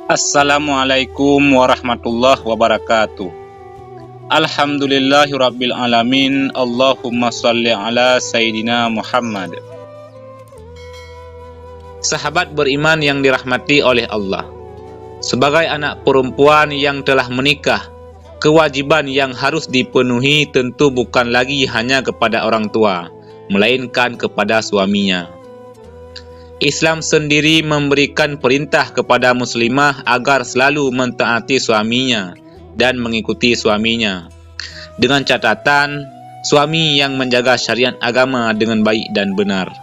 Assalamualaikum warahmatullahi wabarakatuh. Alhamdulillahirabbil alamin. Allahumma shalli ala Sayyidina Muhammad. Sahabat beriman yang dirahmati oleh Allah, sebagai anak perempuan yang telah menikah, kewajiban yang harus dipenuhi tentu bukan lagi hanya kepada orang tua, melainkan kepada suaminya. Islam sendiri memberikan perintah kepada muslimah agar selalu mentaati suaminya dan mengikuti suaminya, dengan catatan suami yang menjaga syariat agama dengan baik dan benar.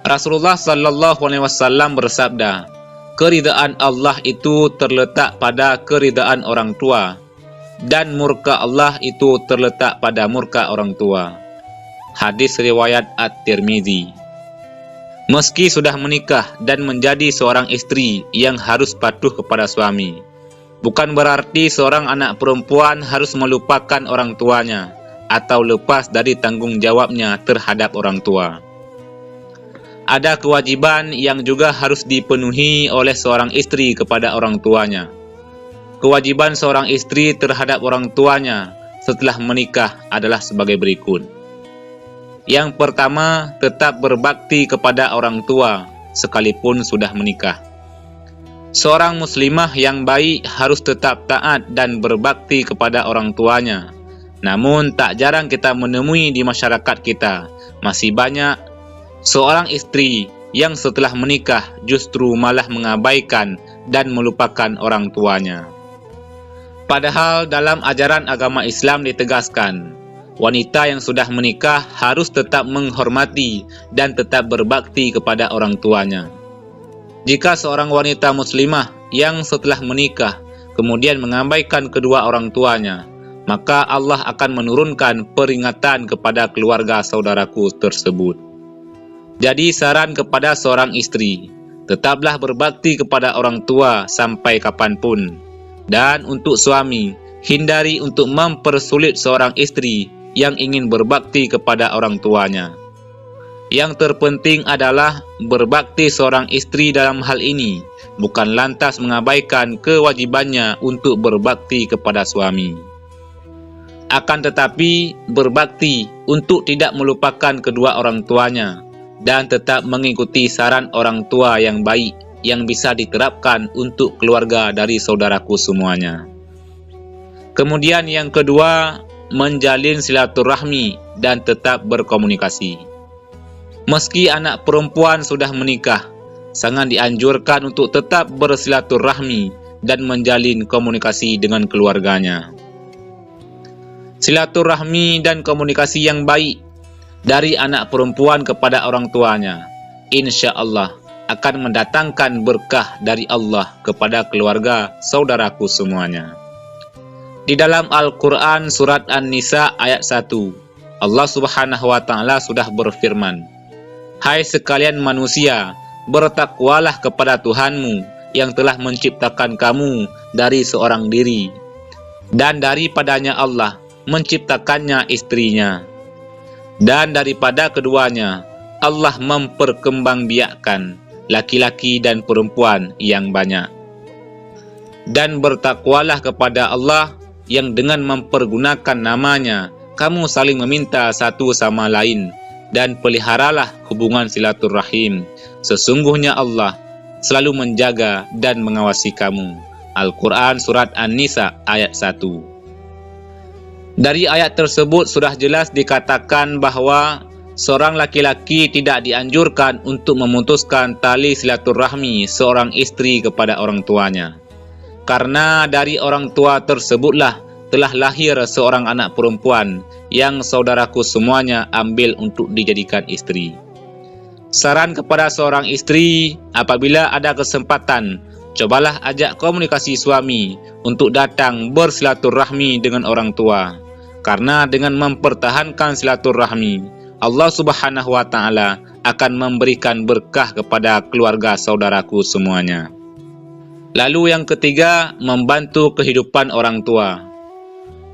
Rasulullah sallallahu alaihi wasallam bersabda, keridaan Allah itu terletak pada keridaan orang tua, dan murka Allah itu terletak pada murka orang tua. Hadis riwayat At-Tirmizi. Meski sudah menikah dan menjadi seorang istri yang harus patuh kepada suami, bukan berarti seorang anak perempuan harus melupakan orang tuanya atau lepas dari tanggung jawabnya terhadap orang tua. Ada kewajiban yang juga harus dipenuhi oleh seorang istri kepada orang tuanya. Kewajiban seorang istri terhadap orang tuanya setelah menikah adalah sebagai berikut. Yang pertama, tetap berbakti kepada orang tua sekalipun sudah menikah. Seorang muslimah yang baik harus tetap taat dan berbakti kepada orang tuanya. Namun tak jarang kita menemui di masyarakat kita, masih banyak seorang istri yang setelah menikah justru malah mengabaikan dan melupakan orang tuanya. Padahal dalam ajaran agama Islam ditegaskan, wanita yang sudah menikah harus tetap menghormati dan tetap berbakti kepada orang tuanya. Jika seorang wanita muslimah yang setelah menikah kemudian mengabaikan kedua orang tuanya, maka Allah akan menurunkan peringatan kepada keluarga saudaraku tersebut. Jadi saran kepada seorang istri, tetaplah berbakti kepada orang tua sampai kapanpun. Dan untuk suami, hindari untuk mempersulit seorang istri yang ingin berbakti kepada orang tuanya. Yang terpenting adalah berbakti seorang istri dalam hal ini, bukan lantas mengabaikan kewajibannya untuk berbakti kepada suami. Akan tetapi, berbakti untuk tidak melupakan kedua orang tuanya, dan tetap mengikuti saran orang tua yang baik, yang bisa diterapkan untuk keluarga dari saudaraku semuanya. Kemudian yang kedua, menjalin silaturahmi dan tetap berkomunikasi. Meski anak perempuan sudah menikah, sangat dianjurkan untuk tetap bersilaturahmi dan menjalin komunikasi dengan keluarganya. Silaturahmi dan komunikasi yang baik dari anak perempuan kepada orang tuanya, insya Allah akan mendatangkan berkah dari Allah kepada keluarga saudaraku semuanya. Di dalam Al-Quran surat An-Nisa ayat 1, Allah subhanahu wa ta'ala sudah berfirman, hai sekalian manusia, bertakwalah kepada Tuhanmu yang telah menciptakan kamu dari seorang diri, dan daripadanya Allah menciptakannya istrinya, dan daripada keduanya Allah memperkembangbiakkan laki-laki dan perempuan yang banyak. Dan bertakwalah kepada Allah yang dengan mempergunakan namanya, kamu saling meminta satu sama lain, dan peliharalah hubungan silaturahim. Sesungguhnya Allah selalu menjaga dan mengawasi kamu. Al-Quran Surat An-Nisa ayat 1. Dari ayat tersebut sudah jelas dikatakan bahwa seorang laki-laki tidak dianjurkan untuk memutuskan tali silaturahmi seorang istri kepada orang tuanya. Karena dari orang tua tersebutlah telah lahir seorang anak perempuan yang saudaraku semuanya ambil untuk dijadikan istri. Saran kepada seorang istri, apabila ada kesempatan, cobalah ajak komunikasi suami untuk datang bersilaturahmi dengan orang tua. Karena dengan mempertahankan silaturahmi, Allah subhanahu wa ta'ala akan memberikan berkah kepada keluarga saudaraku semuanya. Lalu yang ketiga, membantu kehidupan orang tua.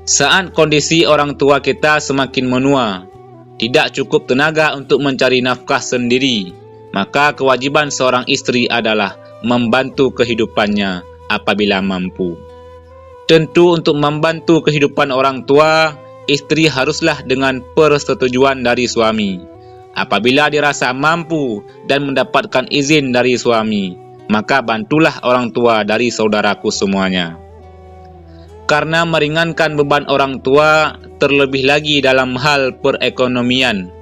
Saat kondisi orang tua kita semakin menua, tidak cukup tenaga untuk mencari nafkah sendiri, maka kewajiban seorang istri adalah membantu kehidupannya apabila mampu. Tentu untuk membantu kehidupan orang tua, istri haruslah dengan persetujuan dari suami. Apabila dirasa mampu dan mendapatkan izin dari suami, maka bantulah orang tua dari saudaraku semuanya. Karena meringankan beban orang tua, terlebih lagi dalam hal perekonomian.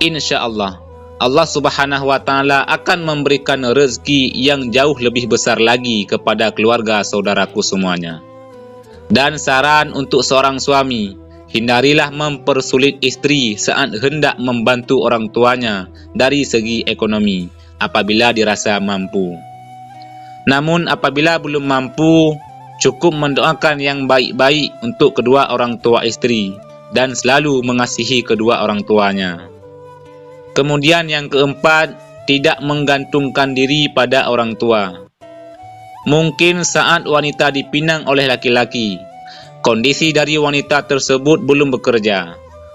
Insya Allah, Allah Subhanahu wa Ta'ala akan memberikan rezeki yang jauh lebih besar lagi kepada keluarga saudaraku semuanya. Dan saran untuk seorang suami, hindarilah mempersulit istri saat hendak membantu orang tuanya dari segi ekonomi apabila dirasa mampu. Namun apabila belum mampu, cukup mendoakan yang baik-baik untuk kedua orang tua istri dan selalu mengasihi kedua orang tuanya. Kemudian yang keempat, tidak menggantungkan diri pada orang tua. Mungkin saat wanita dipinang oleh laki-laki, kondisi dari wanita tersebut belum bekerja.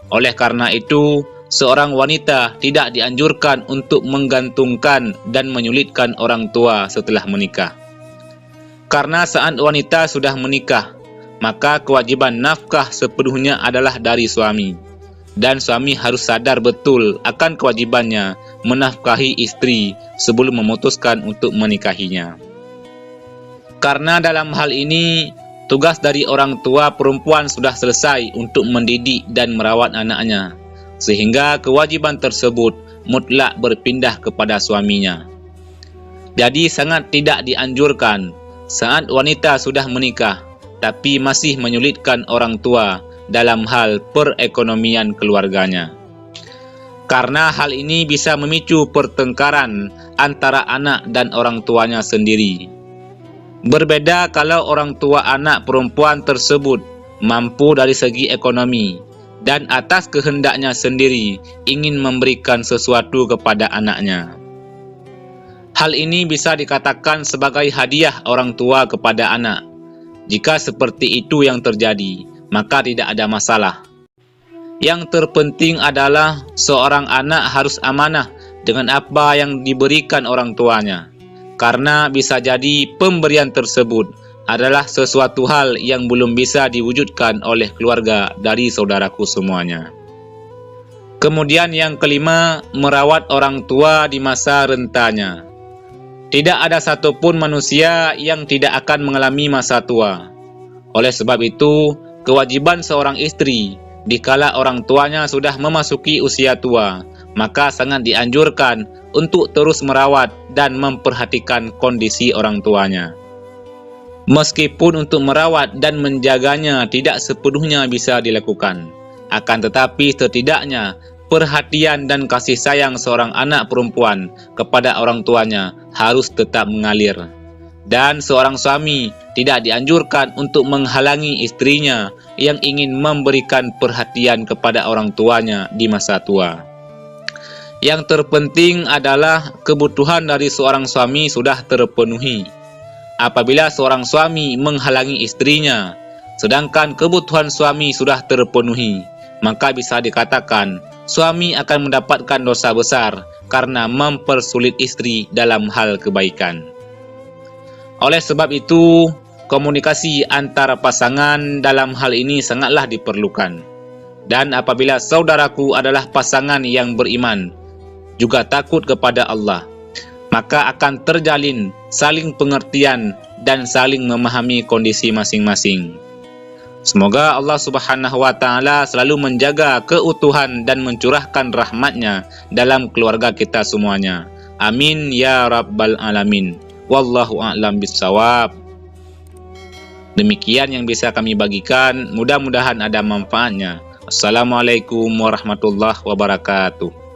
Oleh karena itu, seorang wanita tidak dianjurkan untuk menggantungkan dan menyulitkan orang tua setelah menikah. Karena saat wanita sudah menikah, maka kewajiban nafkah sepenuhnya adalah dari suami. Dan suami harus sadar betul akan kewajibannya menafkahi istri sebelum memutuskan untuk menikahinya. Karena dalam hal ini, tugas dari orang tua perempuan sudah selesai untuk mendidik dan merawat anaknya, sehingga kewajiban tersebut mutlak berpindah kepada suaminya. Jadi sangat tidak dianjurkan saat wanita sudah menikah, tapi masih menyulitkan orang tua dalam hal perekonomian keluarganya. Karena hal ini bisa memicu pertengkaran antara anak dan orang tuanya sendiri. Berbeda kalau orang tua anak perempuan tersebut mampu dari segi ekonomi dan atas kehendaknya sendiri ingin memberikan sesuatu kepada anaknya. Hal ini bisa dikatakan sebagai hadiah orang tua kepada anak. Jika seperti itu yang terjadi, maka tidak ada masalah. Yang terpenting adalah seorang anak harus amanah dengan apa yang diberikan orang tuanya. Karena bisa jadi pemberian tersebut adalah sesuatu hal yang belum bisa diwujudkan oleh keluarga dari saudaraku semuanya. Kemudian yang kelima, merawat orang tua di masa rentanya. Tidak ada satupun manusia yang tidak akan mengalami masa tua. Oleh sebab itu, kewajiban seorang istri, dikala orang tuanya sudah memasuki usia tua, maka sangat dianjurkan untuk terus merawat dan memperhatikan kondisi orang tuanya. Meskipun untuk merawat dan menjaganya tidak sepenuhnya bisa dilakukan, akan tetapi setidaknya perhatian dan kasih sayang seorang anak perempuan kepada orang tuanya harus tetap mengalir. Dan seorang suami tidak dianjurkan untuk menghalangi istrinya yang ingin memberikan perhatian kepada orang tuanya di masa tua. Yang terpenting adalah kebutuhan dari seorang suami sudah terpenuhi. Apabila seorang suami menghalangi istrinya, sedangkan kebutuhan suami sudah terpenuhi, maka bisa dikatakan suami akan mendapatkan dosa besar karena mempersulit istri dalam hal kebaikan. Oleh sebab itu, komunikasi antara pasangan dalam hal ini sangatlah diperlukan. Dan apabila saudaraku adalah pasangan yang beriman, juga takut kepada Allah, maka akan terjalin saling pengertian dan saling memahami kondisi masing-masing. Semoga Allah Subhanahu wa Ta'ala selalu menjaga keutuhan dan mencurahkan rahmatnya dalam keluarga kita semuanya. Amin ya Rabbal Alamin. Wallahu a'lam bishawab. Demikian yang bisa kami bagikan, mudah-mudahan ada manfaatnya. Assalamualaikum warahmatullahi wabarakatuh.